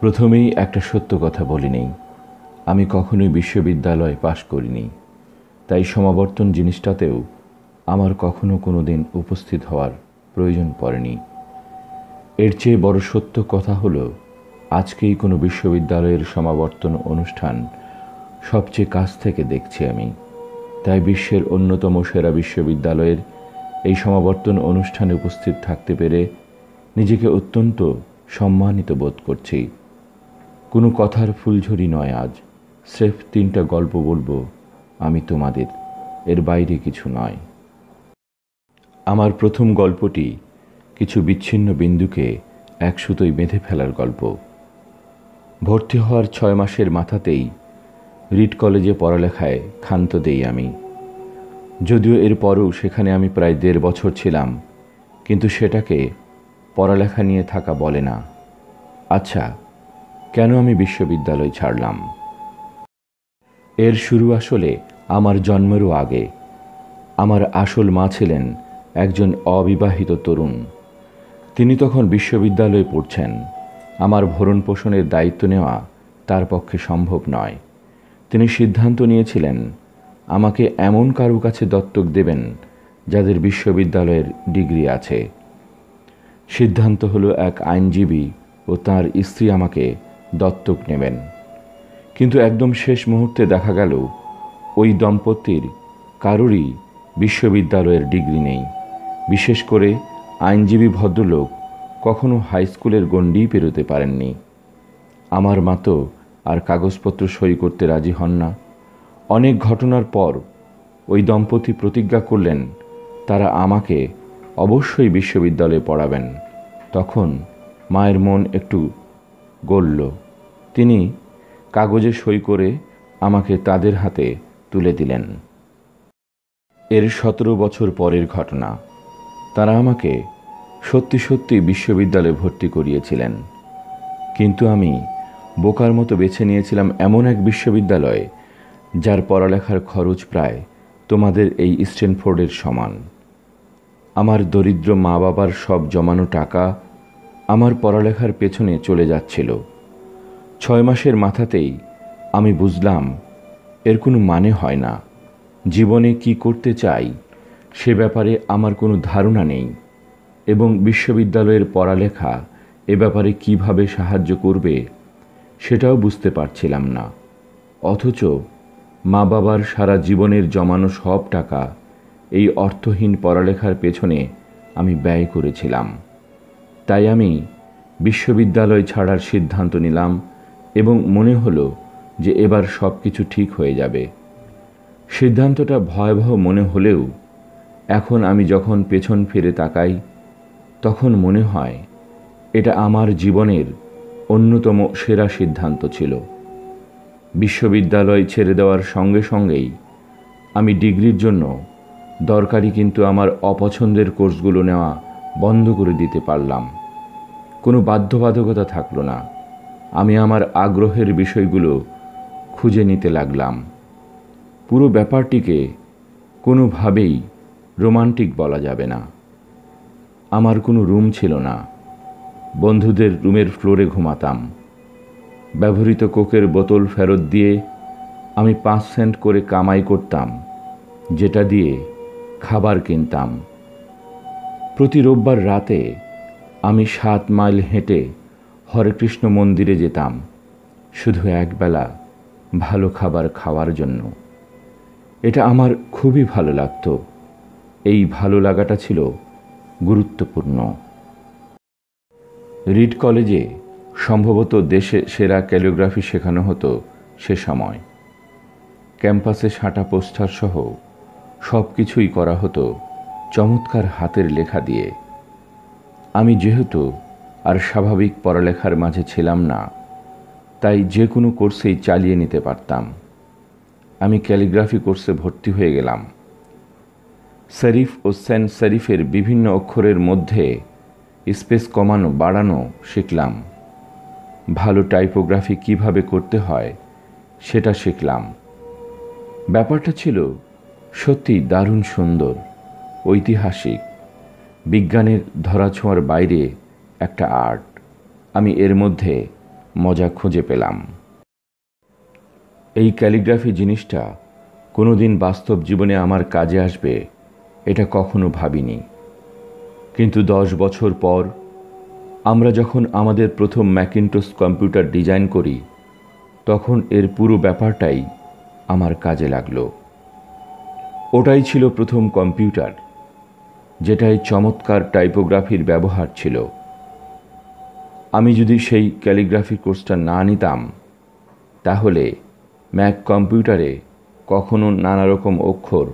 প্রথমেই একটা সত্য কথা বলে নেই, আমি কখনোই বিশ্ববিদ্যালয় পাশ করিনি। তাই সমাবর্তন জিনিসটাতেও আমার কখনো কোনো দিন উপস্থিত হওয়ার প্রয়োজন পড়েনি। এর চেয়ে বড় সত্য কথা হলো, আজকেই কোনো বিশ্ববিদ্যালয়ের সমাবর্তন অনুষ্ঠান সবচেয়ে কাছ থেকে দেখছি আমি। তাই বিশ্বের অন্যতম সেরা বিশ্ববিদ্যালয়ের এই সমাবর্তন অনুষ্ঠানে উপস্থিত থাকতে পেরে নিজেকে অত্যন্ত সম্মানিত বোধ করছি। কোনো কথার ফুলঝুরি নয়, আজ স্রেফ 3টা গল্প বলবো আমি তোমাদের, এর বাইরে কিছু নয়। আমার প্রথম গল্পটি কিছু বিচ্ছিন্ন বিন্দুকে এক সুতোয় বেঁধে ফেলার গল্প। ভর্তি হওয়ার 6 মাসের মাথাতেই রিড কলেজে পড়ালেখায় ক্ষান্ত দেই আমি। যদিও এরপরও সেখানে আমি প্রায় 1.5 বছর ছিলাম, কিন্তু সেটাকে পড়ালেখা নিয়ে থাকা বলে না। আচ্ছা, কেন আমি বিশ্ববিদ্যালয় ছাড়লাম? এর শুরু আসলে আমার জন্মেরও আগে। আমার আসল মা ছিলেন একজন অবিবাহিত তরুণ। তিনি তখন বিশ্ববিদ্যালয়ে পড়ছেন। আমার ভরণ পোষণের দায়িত্ব নেওয়া তার পক্ষে সম্ভব নয়। তিনি সিদ্ধান্ত নিয়েছিলেন আমাকে এমন কারো কাছে দত্তক দেবেন যাদের বিশ্ববিদ্যালয়ের ডিগ্রি আছে। সিদ্ধান্ত হলো এক আইনজীবী ও তার স্ত্রী আমাকে দত্তক নেবেন। কিন্তু একদম শেষ মুহূর্তে দেখা গেল ওই দম্পতির কারোরই বিশ্ববিদ্যালয়ের ডিগ্রি নেই। বিশেষ করে আইনজীবী ভদ্রলোক কখনো হাই স্কুলের গণ্ডিই পেরোতে পারেননি। আমার মা তো আর কাগজপত্র সই করতে রাজি হন না। অনেক ঘটনার পর ওই দম্পতি প্রতিজ্ঞা করলেন তারা আমাকে অবশ্যই বিশ্ববিদ্যালয়ে পড়াবেন। তখন মায়ের মন একটু গলল। তিনি কাগজে সই করে আমাকে তাদের হাতে তুলে দিলেন। এর 17 বছর পরের ঘটনা। তারা আমাকে সত্যি সত্যি বিশ্ববিদ্যালয়ে ভর্তি করিয়েছিলেন, কিন্তু আমি বোকার মতো বেছে নিয়েছিলাম এমন এক বিশ্ববিদ্যালয় যার পড়ালেখার খরচ প্রায় তোমাদের এই স্ট্যানফোর্ডের সমান। আমার দরিদ্র মা বাবার সব জমানো টাকা আমার পড়ালেখার পেছনে চলে যাচ্ছিল। 6 মাসের মাথাতেই আমি বুঝলাম এর কোনো মানে হয় না। জীবনে কি করতে চাই সে ব্যাপারে আমার কোনো ধারণা নেই, এবং বিশ্ববিদ্যালয়ের পড়ালেখা এ ব্যাপারে কিভাবে সাহায্য করবে সেটাও বুঝতে পারছিলাম না। অথচ মা বাবার সারা জীবনের জমানো সব টাকা এই অর্থহীন পড়ালেখার পেছনে আমি ব্যয় করেছিলাম। তাই আমি বিশ্ববিদ্যালয় ছাড়ার সিদ্ধান্ত নিলাম এবং মনে হলো যে এবার সব কিছু ঠিক হয়ে যাবে। সিদ্ধান্তটা ভয়াবহ মনে হলেও এখন আমি যখন পেছন ফিরে তাকাই তখন মনে হয় এটা আমার জীবনের অন্যতম সেরা সিদ্ধান্ত ছিল। বিশ্ববিদ্যালয় ছেড়ে দেওয়ার সঙ্গে সঙ্গেই আমি ডিগ্রির জন্য দরকারি কিন্তু আমার অপছন্দের কোর্সগুলো নেওয়া বন্ধ করে দিতে পারলাম। কোনো বাধ্যবাধকতা থাকলো না। আমি আমার আগ্রহের বিষয়গুলো খুঁজে নিতে লাগলাম। পুরো ব্যাপারটিকে কোনোভাবেই রোমান্টিক বলা যাবে না। আমার কোনো রুম ছিল না। বন্ধুদের রুমের ফ্লোরে ঘুমাতাম। ব্যবহৃত কোকের বোতল ফেরত দিয়ে আমি 5 সেন্ট করে কামাই করতাম, যেটা দিয়ে খাবার কিনতাম। প্রতি রোববার রাতে আমি 7 মাইল হেঁটে হরেকৃষ্ণ মন্দিরে যেতাম, শুধু একবেলা ভালো খাবার খাওয়ার জন্য। এটা আমার খুবই ভালো লাগতো। এই ভালো লাগাটা ছিল গুরুত্বপূর্ণ। রিড কলেজে সম্ভবত দেশে সেরা ক্যালিগ্রাফি শেখানো হতো সে সময়। ক্যাম্পাসে সাঁটা পোস্টার সহ সব কিছুই করা হতো চমৎকার হাতের লেখা দিয়ে। আমি যেহেতু আর স্বাভাবিক পড়ালেখার মাঝে ছিলাম না, তাই যে কোনো কোর্সেই চালিয়ে নিতে পারতাম। আমি ক্যালিগ্রাফি কোর্সে ভর্তি হয়ে গেলাম। সেরিফ ও সেন্ট সেরিফের বিভিন্ন অক্ষরের মধ্যে স্পেস কমানো বাড়ানো শিখলাম। ভালো টাইপোগ্রাফি কিভাবে করতে হয় সেটা শিখলাম। ব্যাপারটা ছিল সত্যি দারুণ সুন্দর, ঐতিহাসিক, বিজ্ঞানের ধরাছোঁয়ার বাইরে একটা আর্ট। আমি এর মধ্যে মজা খুঁজে পেলাম। এই ক্যালিগ্রাফি জিনিসটা কোনোদিন বাস্তব জীবনে আমার কাজে আসবে এটা কখনো ভাবিনি। কিন্তু 10 বছর পর আমরা যখন আমাদের প্রথম ম্যাকিনটশ কম্পিউটার ডিজাইন করি, তখন এর পুরো ব্যাপারটাই আমার কাজে লাগলো। ওটাই ছিল প্রথম কম্পিউটার যেটাই চমৎকার টাইপোগ্রাফির ব্যবহার ছিল। আমি যদি সেই ক্যালিগ্রাফি কোর্সটা না নিতাম, তাহলে ম্যাক কম্পিউটারে কখনো নানা রকম অক্ষর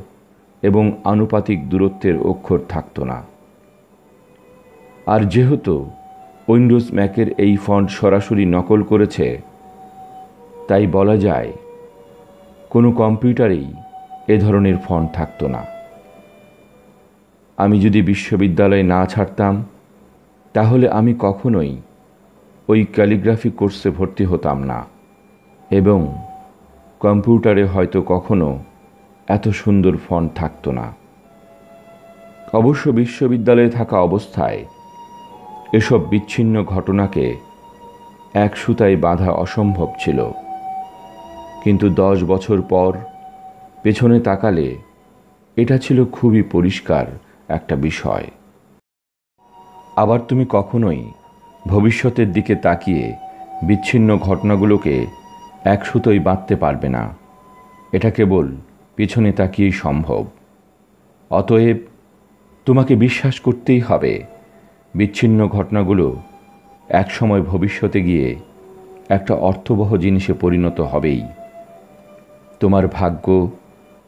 এবং আনুপাতিক দূরত্বের অক্ষর থাকতো না। আর যেহেতু উইন্ডোজ ম্যাকের এই ফন্ট সরাসরি নকল করেছে, তাই বলা যায় কোনো কম্পিউটারেই এ ধরনের ফন্ট থাকতো না। আমি যদি বিশ্ববিদ্যালয়ে না ছাড়তাম, তাহলে আমি কখনোই ওই ক্যালিগ্রাফি কোর্সে ভর্তি হতাম না এবং কম্পিউটারে হয়তো কখনো এত সুন্দর ফন্ট থাকতো না। অবশ্য বিশ্ববিদ্যালয়ে থাকা অবস্থায় এসব বিচ্ছিন্ন ঘটনাকে এক সুতায় বাঁধা অসম্ভব ছিল, কিন্তু 10 বছর পর পেছনে তাকালে এটা ছিল খুবই পরিষ্কার একটা বিষয়। আবার তুমি কখনোই ভবিষ্যতের দিকে তাকিয়ে বিচ্ছিন্ন ঘটনাগুলোকে এক সুতোয় বাঁধতে পারবে না। এটা কেবল পিছনে তাকিয়েই সম্ভব। অতএব তোমাকে বিশ্বাস করতেই হবে বিচ্ছিন্ন ঘটনাগুলো একসময় ভবিষ্যতে গিয়ে একটা অর্থবহ জিনিসে পরিণত হবেই। তোমার ভাগ্য,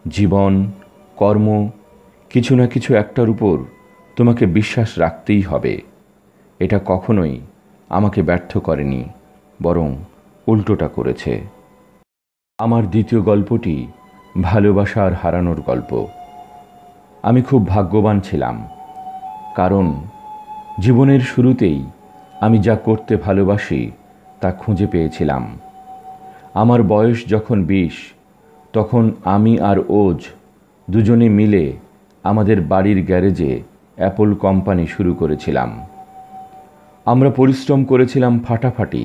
জীবন, কর্ম, কিছু না কিছু একটার উপর তোমাকে বিশ্বাস রাখতেই হবে। এটা কখনোই আমাকে ব্যর্থ করেনি, বরং উল্টোটা করেছে। আমার দ্বিতীয় গল্পটি ভালোবাসা আর হারানোর গল্প। আমি খুব ভাগ্যবান ছিলাম, কারণ জীবনের শুরুতেই আমি যা করতে ভালোবাসি তা খুঁজে পেয়েছিলাম। আমার বয়স যখন 20, তখন আমি আর ওজ দুজনে মিলে আমাদের বাড়ির গ্যারেজে অ্যাপল কোম্পানি শুরু করেছিলাম। আমরা পরিশ্রম করেছিলাম ফাটাফাটি,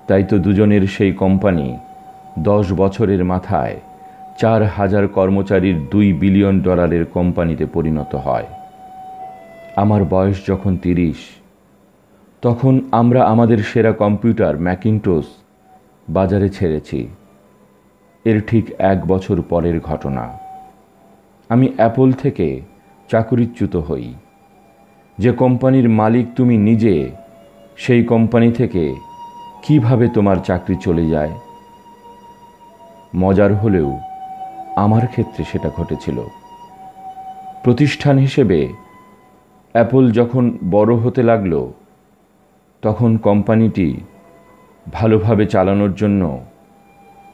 তাই তো দুজনের সেই কোম্পানি 10 বছরের মাথায় 4000 কর্মচারীর $2 বিলিয়ন কোম্পানিতে পরিণত হয়। আমার বয়স যখন 30, তখন আমরা আমাদের সেরা কম্পিউটার ম্যাকিনটশ বাজারে ছেড়েছি। এর ঠিক 1 বছর পরের ঘটনা। আমি অ্যাপল থেকে চাকরিচ্যুত হই। যে কোম্পানির মালিক তুমি নিজে, সেই কোম্পানি থেকে কিভাবে তোমার চাকরি চলে যায়? মজার হলেও আমার ক্ষেত্রে সেটা ঘটেছিল। প্রতিষ্ঠান হিসেবে অ্যাপল যখন বড় হতে লাগলো, তখন কোম্পানিটি ভালোভাবে চালানোর জন্য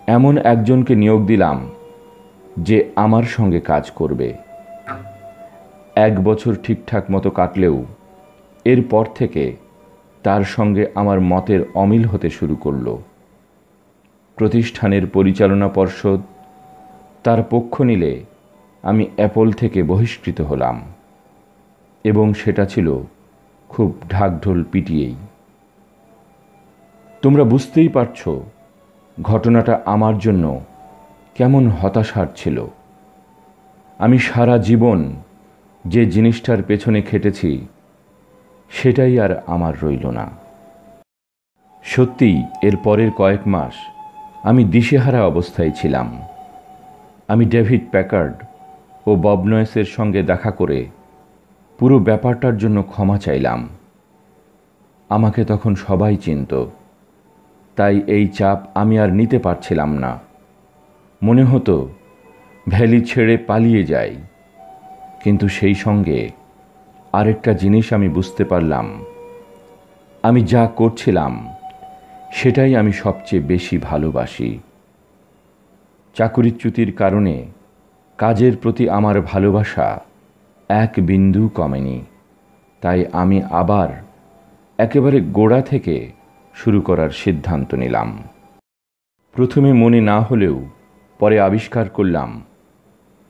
এমন একজনকে নিয়োগ দিলাম যে আমার সঙ্গে কাজ করবে। 1 বছর ঠিকঠাক মতো কাটলেও এরপর থেকে তার সঙ্গে আমার মতের অমিল হতে শুরু করলো। প্রতিষ্ঠানের পরিচালনা পর্ষদ তার পক্ষ নিলে আমি অ্যাপল থেকে বহিষ্কৃত হলাম, এবং সেটা ছিল খুব ঢাকঢোল পিটিয়েই। তোমরা বুঝতেই পারছো ঘটনাটা আমার জন্য কেমন হতাশার ছিল। আমি সারা জীবন যে জিনিসটার পেছনে খেটেছি, সেটাই আর আমার রইল না। সত্যিই এর পরের কয়েক মাস আমি দিশেহারা অবস্থায় ছিলাম। আমি ডেভিড প্যাকার্ড ও বব নয়েসের সঙ্গে দেখা করে পুরো ব্যাপারটার জন্য ক্ষমা চাইলাম। আমাকে তখন সবাই চিনত, তাই এই চাপ আমি আর নিতে পারছিলাম না। মনে হতো ভ্যালি ছেড়ে পালিয়ে যাই। কিন্তু সেই সঙ্গে আরেকটা জিনিস আমি বুঝতে পারলাম, আমি যা করছিলাম সেটাই আমি সবচেয়ে বেশি ভালোবাসি। চাকরিচ্যুতির কারণে কাজের প্রতি আমার ভালোবাসা এক বিন্দু কমেনি। তাই আমি আবার একেবারে গোড়া থেকে শুরু করার সিদ্ধান্ত নিলাম। প্রথমে মনে না হলেও পরে আবিষ্কার করলাম,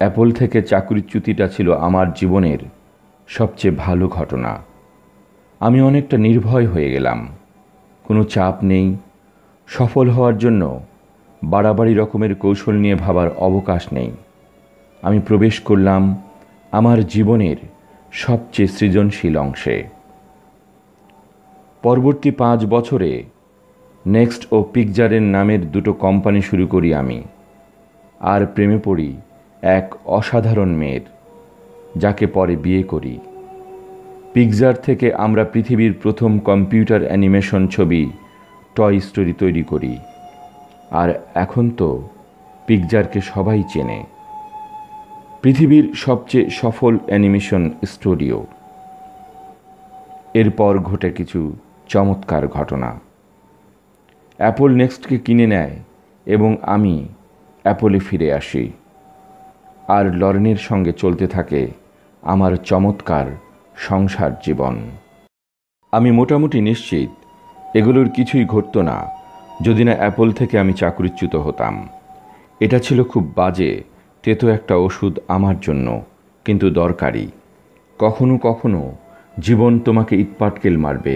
অ্যাপল থেকে চাকরিচ্যুতিটা ছিল আমার জীবনের সবচেয়ে ভালো ঘটনা। আমি অনেকটা নির্ভয় হয়ে গেলাম। কোনো চাপ নেই, সফল হওয়ার জন্য বাড়াবাড়ি রকমের কৌশল নিয়ে ভাবার অবকাশ নেই। আমি প্রবেশ করলাম আমার জীবনের সবচেয়ে সৃজনশীল অংশে। পরবর্তী 5 বছরে নেক্সট ও পিকজারের নামের দুটো কোম্পানি শুরু করি আমি, আর প্রেমে পড়ি এক অসাধারণ মেয়ের, যাকে পরে বিয়ে করি। পিকজার থেকে আমরা পৃথিবীর প্রথম কম্পিউটার অ্যানিমেশন ছবি টয় স্টোরি তৈরি করি, আর এখন তো পিকজারকে সবাই চেনে, পৃথিবীর সবচেয়ে সফল অ্যানিমেশন স্টুডিও। এরপর ঘটে কিছু চমৎকার ঘটনা। অ্যাপল নেক্সটকে কিনে নেয় এবং আমি অ্যাপলে ফিরে আসি, আর লরেনের সঙ্গে চলতে থাকে আমার চমৎকার সংসার জীবন। আমি মোটামুটি নিশ্চিত এগুলোর কিছুই ঘটত না যদি না অ্যাপল থেকে আমি চাকরিচ্যুত হতাম। এটা ছিল খুব বাজে তেতো একটা ওষুধ আমার জন্য, কিন্তু দরকারি। কখনো কখনো জীবন তোমাকে ইটপাটকেল মারবে,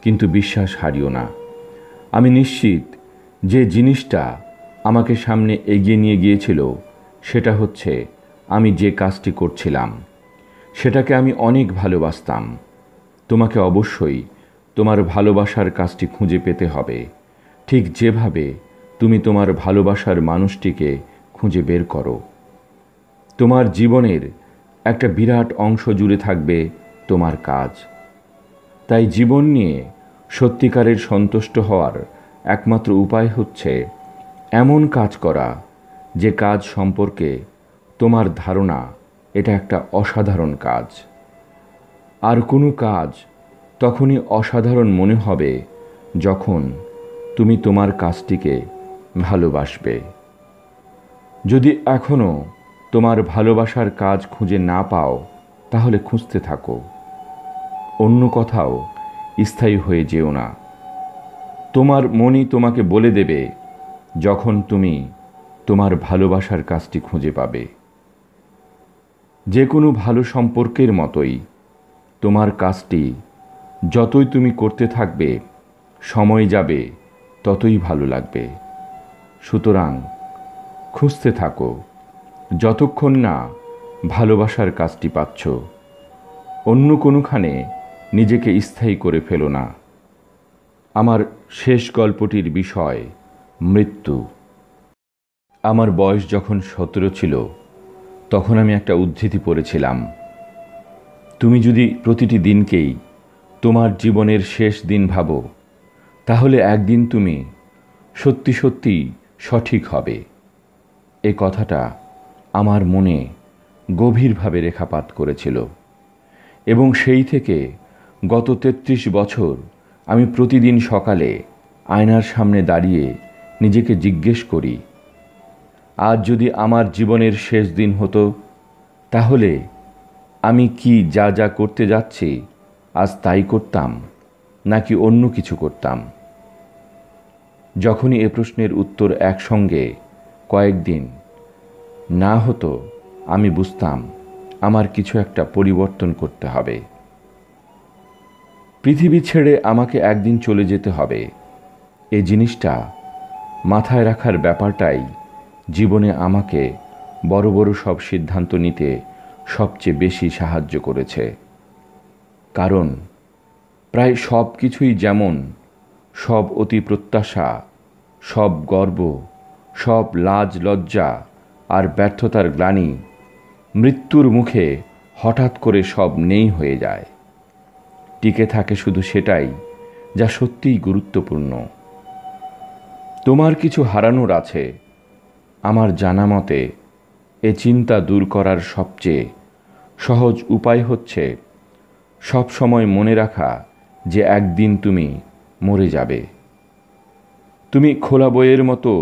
কিন্তু বিশ্বাস হারিও না। আমি নিশ্চিত যে জিনিসটা আমাকে সামনে এগিয়ে নিয়ে গিয়েছিল সেটা হচ্ছে আমি যে কাজটি করছিলাম সেটাকে আমি অনেক ভালোবাসতাম। তোমাকে অবশ্যই তোমার ভালোবাসার কাজটি খুঁজে পেতে হবে, ঠিক যেভাবে তুমি তোমার ভালোবাসার মানুষটিকে খুঁজে বের করো। তোমার জীবনের একটা বিরাট অংশ জুড়ে থাকবে তোমার কাজ। তাই জীবন নিয়ে সত্যিকারের সন্তুষ্ট হওয়ার একমাত্র উপায় হচ্ছে এমন কাজ করা যে কাজ সম্পর্কে তোমার ধারণা এটা একটা অসাধারণ কাজ। আর কোনো কাজ তখনই অসাধারণ মনে হবে যখন তুমি তোমার কাজটিকে ভালোবাসবে। যদি এখনও তোমার ভালোবাসার কাজ খুঁজে না পাও, তাহলে খুঁজতে থাকো, অন্য কোথাও স্থায়ী হয়ে যেও না। তোমার মনই তোমাকে বলে দেবে যখন তুমি তোমার ভালোবাসার কাজটি খুঁজে পাবে। যে কোনো ভালো সম্পর্কের মতোই তোমার কাজটি যতই তুমি করতে থাকবে, সময় যাবে ততই ভালো লাগবে। সুতরাং খুঁজতে থাকো যতক্ষণ না ভালোবাসার কাজটি পাচ্ছ। অন্য কোনোখানে নিজেকে স্থায়ী করে ফেলো না। আমার শেষ গল্পটির বিষয় মৃত্যু। আমার বয়স যখন 17 ছিল তখন আমি একটা উদ্ধৃতি পড়েছিলাম, তুমি যদি প্রতিটি দিনকেই তোমার জীবনের শেষ দিন ভাবো, তাহলে একদিন তুমি সত্যি সত্যি সঠিক হবে। এ কথাটা আমার মনে গভীরভাবে রেখাপাত করেছিল এবং সেই থেকে গত 33 বছর আমি প্রতিদিন সকালে আয়নার সামনে দাঁড়িয়ে নিজেকে জিজ্ঞেস করি, আজ যদি আমার জীবনের শেষ দিন হতো তাহলে আমি কি যা যা করতে যাচ্ছি আজ তাই করতাম নাকি অন্য কিছু করতাম। যখনই এ প্রশ্নের উত্তর একসঙ্গে কয়েকদিন না হতো, আমি বুঝতাম আমার কিছু একটা পরিবর্তন করতে হবে। পৃথিবী ছেড়ে আমাকে একদিন চলে যেতে হবে, এই জিনিসটা মাথায় রাখার ব্যাপারটাই জীবনে আমাকে বড় বড় সব সিদ্ধান্ত নিতে সবচেয়ে বেশি সাহায্য করেছে। কারণ প্রায় সব কিছুই যেমন সব অতি প্রত্যাশা, সব গর্ব, সব লাজ লজ্জা আর ব্যর্থতার গ্লানি মৃত্যুর মুখে হঠাৎ করে সব নেই হয়ে যায়। টিকে থাকে শুধু সেটাই যা সত্যিই গুরুত্বপূর্ণ। তোমার কিছু হারানোর আছে, আমার জানা মতে এ চিন্তা দূর করার সবচেয়ে সহজ উপায় হচ্ছে সব সময় মনে রাখা যে একদিন তুমি মরে যাবে। তুমি খোলা বইয়ের মতো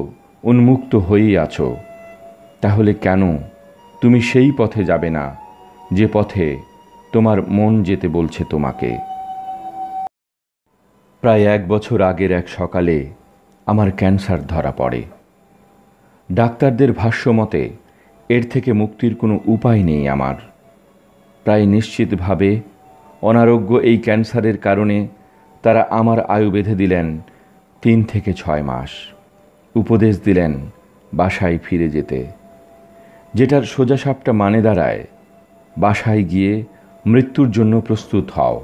উন্মুক্ত হয়েই আছো, তাহলে কেন তুমি সেই পথে যাবে না যে পথে তোমার মন যেতে বলছে তোমাকে। প্রায় 1 বছর আগের এক সকালে আমার ক্যান্সার ধরা পড়ে। ডাক্তারদের ভাষ্য মতে এর থেকে মুক্তির কোনো উপায় নেই আমার। প্রায় নিশ্চিতভাবে অনারোগ্য এই ক্যান্সারের কারণে তারা আমার আয়ু বেঁধে দিলেন 3 থেকে 6 মাস। উপদেশ দিলেন বাসায় ফিরে যেতে, যেটার সোজাসাপটা মানে দাঁড়ায় বাসায় গিয়ে মৃত্যুর জন্য প্রস্তুত হও।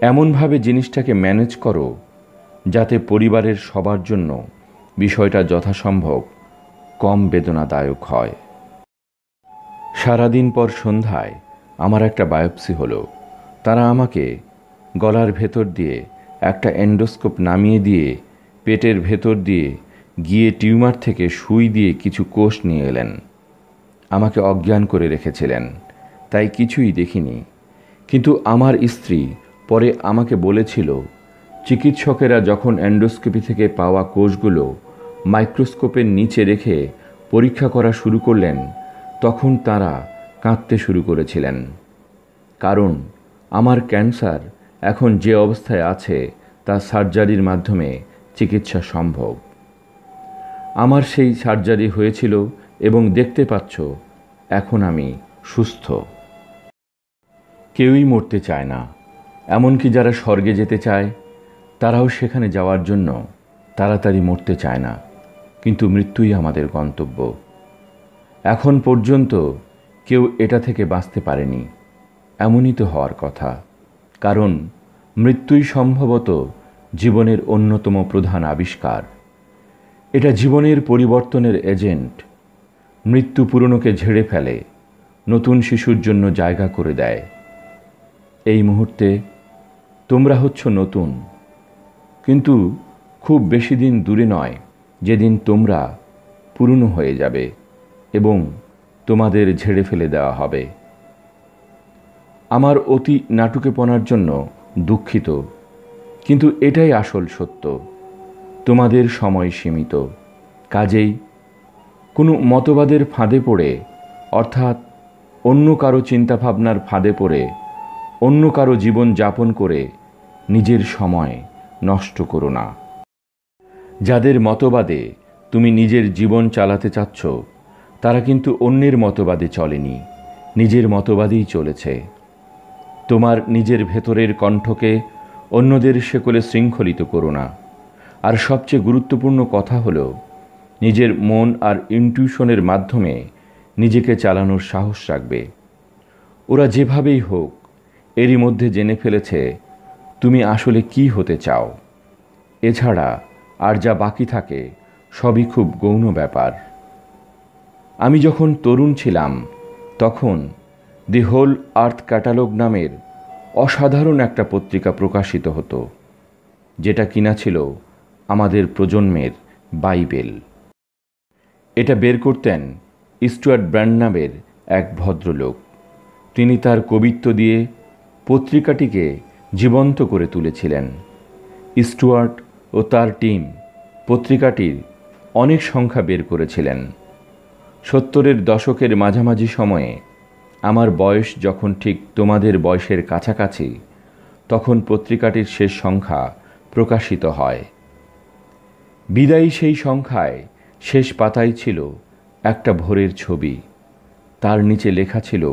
এমনভাবে জিনিসটাকে ম্যানেজ করো যাতে পরিবারের সবার জন্য বিষয়টা যথাসম্ভব কম বেদনাদায়ক হয়। সারাদিন পর সন্ধ্যায় আমার একটা বায়োপসি হলো। তারা আমাকে গলার ভেতর দিয়ে একটা এন্ডোস্কোপ নামিয়ে দিয়ে পেটের ভেতর দিয়ে গিয়ে টিউমার থেকে সুই দিয়ে কিছু কোষ নিয়ে এলেন। আমাকে অজ্ঞান করে রেখেছিলেন, তাই কিছুই দেখিনি। কিন্তু আমার স্ত্রী পরে আমাকে বলেছিল, চিকিৎসকেরা যখন এন্ডোস্কোপি থেকে পাওয়া কোষগুলো মাইক্রোস্কোপের নিচে রেখে পরীক্ষা করা শুরু করলেন, তখন তারা কাঁদতে শুরু করেছিলেন। কারণ আমার ক্যান্সার এখন যে অবস্থায় আছে তা সার্জারির মাধ্যমে চিকিৎসা সম্ভব। আমার সেই সার্জারি হয়েছিল এবং দেখতে পাচ্ছ এখন আমি সুস্থ। কেউই মরতে চায় না, এমনকি যারা স্বর্গে যেতে চায় তারাও সেখানে যাওয়ার জন্য তাড়াতাড়ি মরতে চায় না। কিন্তু মৃত্যুই আমাদের গন্তব্য। এখন পর্যন্ত কেউ এটা থেকে বাঁচতে পারেনি। এমনই তো হওয়ার কথা, কারণ মৃত্যুই সম্ভবত জীবনের অন্যতম প্রধান আবিষ্কার। এটা জীবনের পরিবর্তনের এজেন্ট। মৃত্যু পুরনোকে ঝেড়ে ফেলে, নতুন শিশুর জন্য জায়গা করে দেয়। এই মুহূর্তে তোমরা হচ্ছ নতুন, কিন্তু খুব বেশি দিন দূরে নয় যেদিন তোমরা পুরনো হয়ে যাবে এবং তোমাদের ঝেড়ে ফেলে দেওয়া হবে। আমার অতি নাটুকেপনার জন্য দুঃখিত, কিন্তু এটাই আসল সত্য। তোমাদের সময় সীমিত, কাজেই কোনো মতবাদের ফাঁদে পড়ে, অর্থাৎ অন্য কারো চিন্তাভাবনার ফাঁদে পড়ে অন্য কারো জীবন যাপন করে নিজের সময় নষ্ট করো না। যাদের মতবাদে তুমি নিজের জীবন চালাতে চাচ্ছ তারা কিন্তু অন্যের মতবাদে চলেনি, নিজের মতবাদেই চলেছে। তোমার নিজের ভেতরের কণ্ঠকে অন্যদের শেকলে শৃঙ্খলিত করো না। আর সবচেয়ে গুরুত্বপূর্ণ কথা হলো, নিজের মন আর ইনটিউশনের মাধ্যমে নিজেকে চালানোর সাহস রাখবে। ওরা যেভাবেই হোক এরই মধ্যে জেনে ফেলেছে তুমি আসলে কি হতে চাও। এছাড়া আর যা বাকি থাকে সবই খুব গৌণ ব্যাপার। আমি যখন তরুণ ছিলাম তখন দি হোল আর্থ ক্যাটালগ নামের অসাধারণ একটা পত্রিকা প্রকাশিত হতো, যেটা কিনা ছিল আমাদের প্রজন্মের বাইবেল। এটা বের করতেন স্টুয়ার্ট ব্র্যান্ড নামের এক ভদ্রলোক। তিনি তার কবিত্ব দিয়ে পত্রিকাটিকে জীবন্ত করে তুলেছিলেন। স্টুয়ার্ট ও তার টিম পত্রিকাটির অনেক সংখ্যা বের করেছিলেন। 70-এর দশকের মাঝামাঝি সময়ে আমার বয়স যখন ঠিক তোমাদের বয়সের কাছাকাছি, তখন পত্রিকাটির শেষ সংখ্যা প্রকাশিত হয়। বিদায়ী সেই সংখ্যায় শেষ পাতায় ছিল একটা ভোরের ছবি। তার নিচে লেখা ছিল,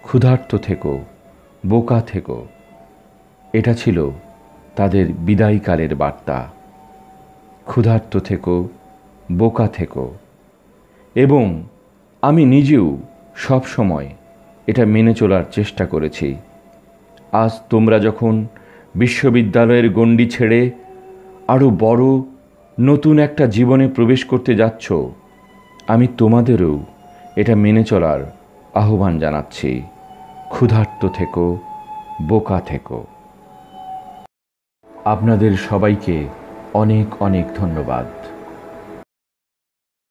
ক্ষুধার্ত থেকো, বোকা থেকো। এটা ছিল তাদের বিদায়কালের বার্তা। ক্ষুধার্ত থেকো, বোকা থেকো। এবং আমি নিজেও সব সময় এটা মেনে চলার চেষ্টা করেছি। আজ তোমরা যখন বিশ্ববিদ্যালয়ের গণ্ডি ছেড়ে আরও বড় নতুন একটা জীবনে প্রবেশ করতে যাচ্ছ, আমি তোমাদেরও এটা মেনে চলার আহ্বান জানাচ্ছি। ক্ষুধার্ত থেকো, বোকা থেকো। আপনাদের সবাইকে অনেক অনেক ধন্যবাদ।